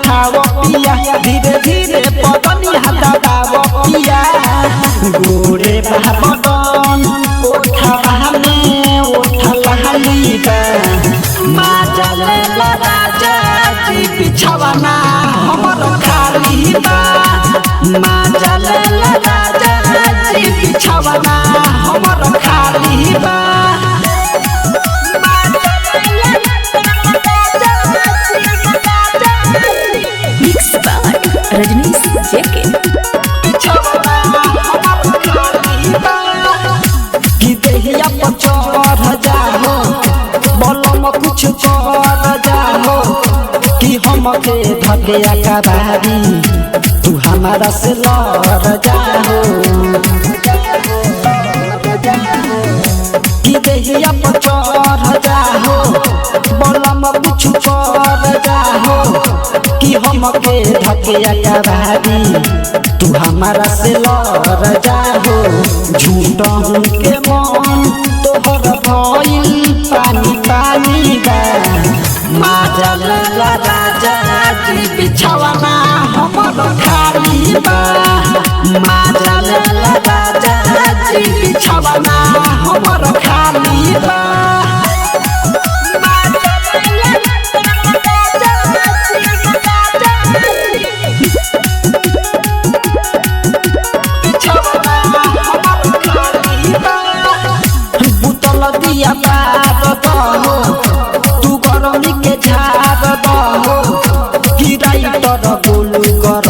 उठाओ पिया धीरे धीरे पगनी हटाओ पिया गोरे बहबदन उठा में उठला लीबा माजा ले राजा जी बिछवाना हमर खाली बा माजा ले राजा जी बिछवाना हमर खाली बा रजनीश जेके कि देहिया पर चढ़ जाओ बोलम कुछ कर जाओ कि हमके धके कबारी तू हमारा से लड़ जाओ कि देहिया पर चढ़ जाओ बोलम कुछ कर जाओ कि हमके धके कबारी तू हमारा से लड़ जाओ झूठ के मन तोहर भइल पानी पानी बा माजा ले राजा जी बिछवाना हमर खाली बा माजा ले राजा जी बिछवाना हमर खाली बा दिया पार दहो तू गरमी के झाड़ दहो कि राइटर बोलू कर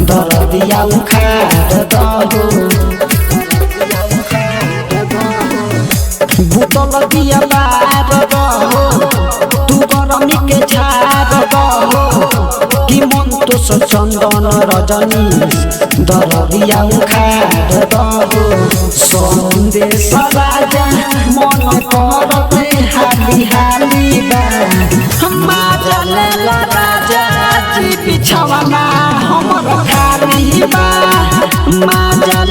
दर दिया उखाड़ दहो बुतल दिया पार दहो तू गरमी के झाड़ दहो कि मन तो चंदन रजनी दर दिया उखाड़ दहो संदेश राजा मन करते हाली हाली बा माजा ले राजा जी बिछवाना हमर खाली बा माजा